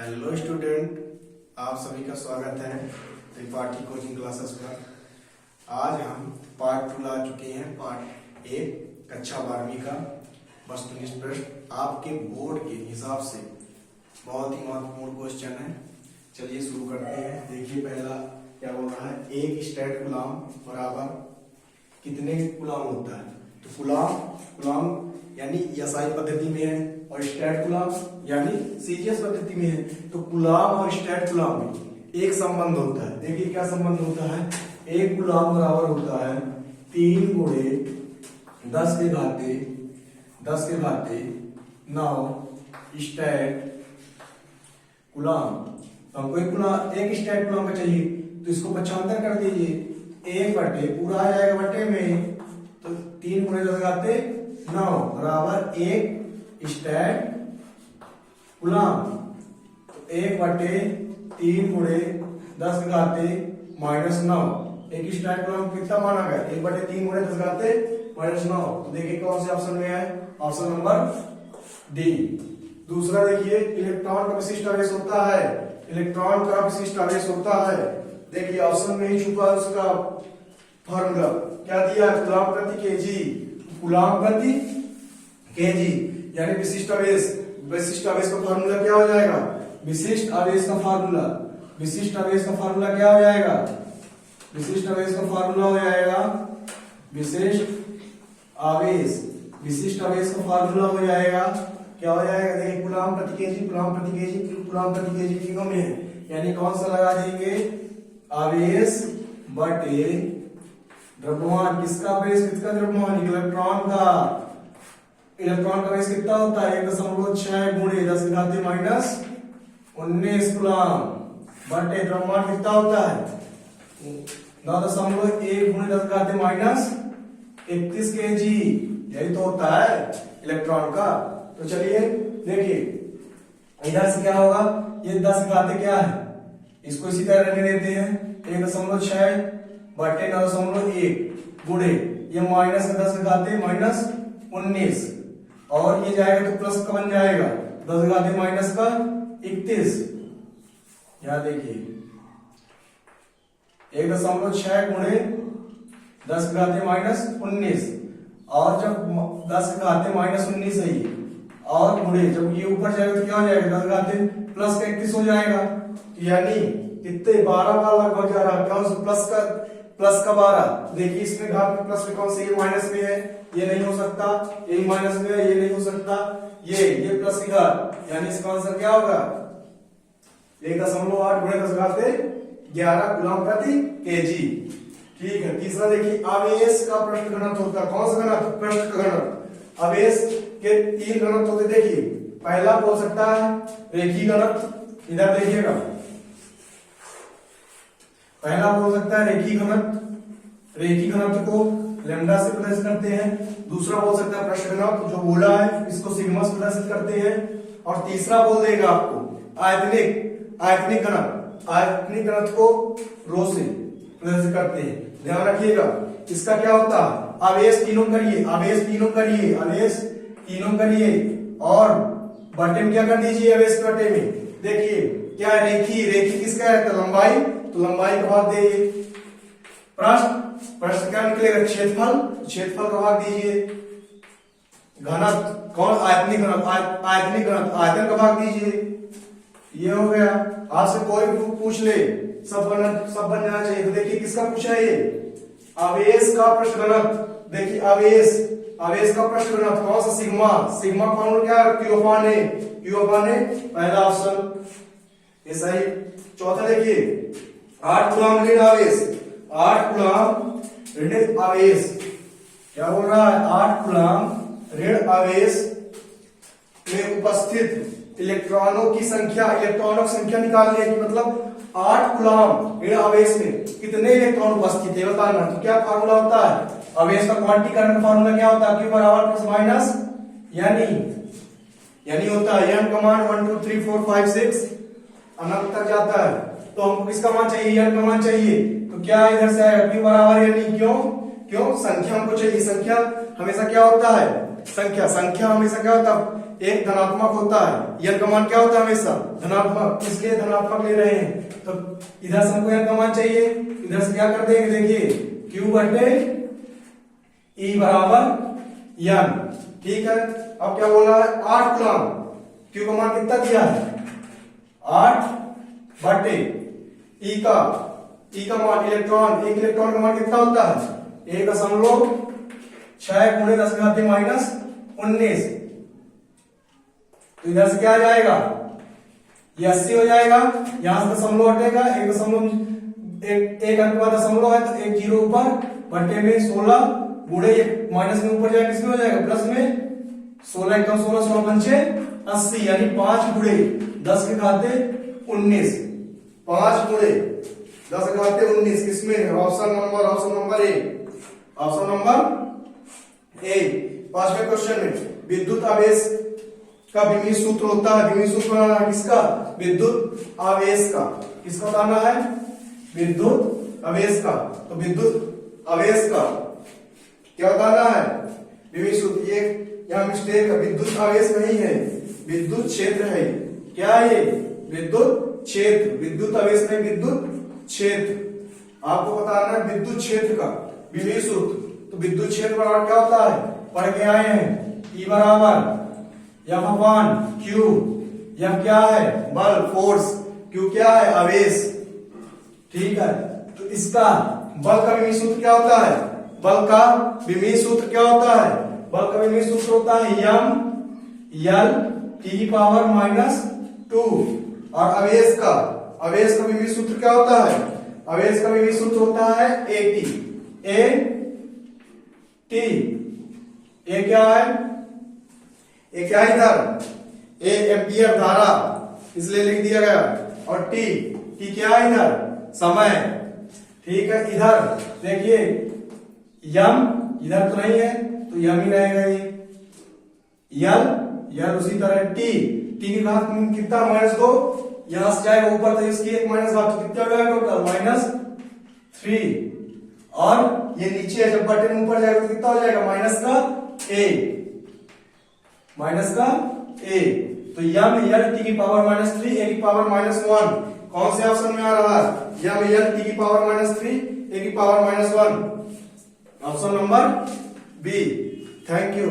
Hello student, आप सभी का स्वागत है त्रिपाठी कोचिंग क्लासेस पर। आज हम पार्ट 2 ला चुके हैं। पार्ट 1 कक्षा 12वीं का वस्तुनिष्ठ प्रश्न आपके बोर्ड के हिसाब से बहुत ही महत्वपूर्ण क्वेश्चन है। चलिए शुरू करते हैं। देखिए पहला क्या बोल रहा है, एक स्टैट कूलाम बराबर कितने कूलाम होता है। तो कूलाम यानी एसआई पद्धति में है और स्टैट कूलाम यानी सीजीएस पद्धति में है। तो कूलाम और स्टैट कूलाम में एक संबंध होता है। देखिए क्या संबंध होता है, एक कूलाम बराबर होता है 3 गुणे 10 के घाते 9 स्टैट कूलाम। तो हमको एक स्टैट कूलाम का चाहिए, तो इसको पक्षांतर कर दीजिए। 1 बटे पूरा आ जाएगा बटे में, तो 3 गुणे 10 घाते 9 बराबर 1 स्टैट कूलाम। 1 बटे 3 गुणे 10 घाते -9। एक स्टैट कूलाम कितना माना गया, 1 बटे 3 गुणे 10 घाते -9। तो देखिए कौन से ऑप्शन में है, ऑप्शन नंबर डी। दूसरा देखिए, इलेक्ट्रॉन का विशिष्ट आवेश होता है। इलेक्ट्रॉन का विशिष्ट आवेश होता है, देखिए ऑप्शन में ही छुपा उसका फॉर्मूला क्या दिया, कूलाम प्रति केजी। कूलाम प्रति केजी यानी विशिष्ट आवेश का फार्मूला क्या हो जाएगा, विशिष्ट आवेश का फार्मूला क्या हो जाएगा, विशिष्ट आवेश का फार्मूला हो जाएगा, विशिष्ट आवेश का फार्मूला हो जाएगा। क्या हो जाएगा, देखिए कूलाम प्रति केजी किलो में है, यानी कौन सा लगा देंगे, आवेश बटे द्रव्यमान। किसका आवेश, किसका द्रव्यमान, इलेक्ट्रॉन का आवेश कितना होता है, 1.6 गुणे 10 घाते -19 कूलाम बटे द्रव्यमान कितना होता है 9.1 गुणे 10 घाते -31 केजी। यही तो होता है इलेक्ट्रॉन का। तो चलिए देखिए इधर से क्या होगा, ये 10 घाते क्या है, इसको इसी तरह रहने देते हैं। 1.6 बटे 9.1 गुणे ये -10 घाते -19 और ये जाएगा तो प्लस का बन जाएगा 10 घाते -31। यहां देखिए 1.6 गुणे 10 घाते -19 और जब 10 घाते -19 है ये और गुणे जब ये ऊपर जाएगा तो क्या हो जाएगा, 10 घाते प्लस का 31 हो जाएगा। यानी कितने 12 बार लगभग जा रहा है, कौन सा प्लस का 12। देखिए इसमें घात में प्लस में कौन से, ये माइनस में है, ये नहीं हो सकता, ये माइनस में है, ये नहीं हो सकता, ये प्लस की घात, यानी इसका आंसर क्या होगा 1.8 गुणे 10 घाते 11 कूलाम प्रति केजी। ठीक है। तीसरा देखिए, आवेश का पृष्ठ घनत्व होता है। कौन सा घनत्व, पृष्ठ का घनत्व। आवेश के 3 घनत्व होते, देखिए पहला बोल सकता है रेखीय घनत्व। इधर देखिएगा, पहला बोल सकता है रेखीय घनत्व को लैम्डा से प्रदर्शित करते हैं। दूसरा बोल सकता है पृष्ठ घनत्व, जो बोला है इसको सिग्मा से प्रदर्शित करते हैं। और तीसरा बोल देगा आपको आयतनिक घनत्व को रो से प्रदर्शित करते हैं। ध्यान रखिएगा, इसका क्या होता है, आवेश तीनों करिए और बटे में क्या कर दीजिए, आवेश के बटे में देखिए क्या है, रेखी किसका है, तो लंबाई, तो लंबाई का भाग दीजिए। प्रश्न क्या निकलेगा, क्षेत्रफल का भाग दीजिए। घनत्व कौन, आयतनिक घनत्व आयतन का भाग दीजिए। ये हो गया। आपसे कोई भी पूछ ले सब बन जाना चाहिए। तो देखिए किसका पूछा है, ये आवेश का पृष्ठ घनत्व। देखिए आवेश का पृष्ठ घनत्व कौन सा, सिग्मा फॉर्मूला क्या है, Q अपॉन A, पहला ऑप्शन ये सही। चौथा देखिए 8 कूलाम ऋण आवेश, क्या बोल रहा है, 8 कूलाम ऋण आवेश में उपस्थित इलेक्ट्रॉनों की संख्या निकालनी है कि मतलब 8 कूलाम ऋण आवेश में कितने इलेक्ट्रॉन उपस्थित है बताना। तो क्या फार्मूला होता है, आवेश का क्वांटीकरण का फार्मूला क्या होता है, Q बराबर प्लस माइनस यानी होता है n कमांड 1 2 3 4 5 6 अनंत तक जाता है। तो हमको किसका मान चाहिए, n का मान चाहिए। तो क्या इधर से आएगा, Q बराबर यानी क्यों संख्या हमको चाहिए। संख्या हमेशा क्या होता है, संख्या, संख्या हमेशा क्या होता है, एक धनात्मक होता है, n का मान क्या होता है हमेशा धनात्मक, इसलिए धनात्मक ले रहे हैं। तो इधर से हमको n का मान चाहिए, इधर से क्या कर देंगे, देखिए q बटे e बराबर n। ठीक है, अब क्या बोला है, 8 कूलम, q का मान कितना दिया है 8 बटे e का मान इलेक्ट्रॉन, एक इलेक्ट्रॉन का मान कितना होता है 1.6 गुणे 10 घात माइनस 19। तो इधर से क्या आ जाएगा, ये 80 हो जाएगा, यहां से दशमलव हटेगा, एक अंक बाद दशमलव है तो एक जीरो ऊपर बटे में 16 गुणे माइनस में ऊपर जाएगा, किसमें हो जाएगा प्लस में 16 एकम 16 16 पंचे 80, यानी 5 गुणे 10 के घाते 19, 5 गुणे 10 के घाते 19, किसमें option number A, option number A. 5वें क्वेश्चन में विद्युत आवेश का विमीय सूत्र होता है, विमीय सूत्र बनाना है किसका, विद्युत आवेश का, किसका बताना है, विद्युत आवेश का। तो विद्युत आवेश का क्या बताना है, विमीय सूत्र, ये यहाँ मिस्टेक है, विद्युत आवेश नहीं है, विद्युत क्षेत्र है, क्या है ये विद्युत क्षेत्र, विद्युत आवेश नहीं विद्युत क्षेत्र। आपको बताना है विद्युत क्षेत्र का विमीय सूत्र। तो विद्युत क्षेत्र बराबर क्या होता है, पढ़ के आए हैं, E बराबर F/Q, F क्या है बल फोर्स, Q क्या है आवेश। ठीक है, तो इसका बल का विमीय सूत्र क्या होता है, बल का विमीय सूत्र क्या होता है, बल का विमीय सूत्र होता है M L T⁻²। और आवेश का विमीय सूत्र क्या होता है, आवेश का विमीय सूत्र होता है AT। ए क्या है, ए क्या है इधर, ए एम्पियर धारा इसलिए लिख दिया गया, और टी क्या है इधर समय। ठीक है, इधर देखिए यम इधर तो नहीं है तो यम ही रहेगा ये, यल उसी तरह टी की घात कितना -2, यहां से जाएगा ऊपर तो इसकी एक माइनस घात, तो कितना हो जाएगा टोटल -3, और ये नीचे है जब बटन ऊपर जाएगा तो कितना हो जाएगा -A। तो यम यल T⁻³ A की पावर -1 कौन से ऑप्शन में आ रहा है, यम यल T⁻³ A की power -1, option number B. Thank you.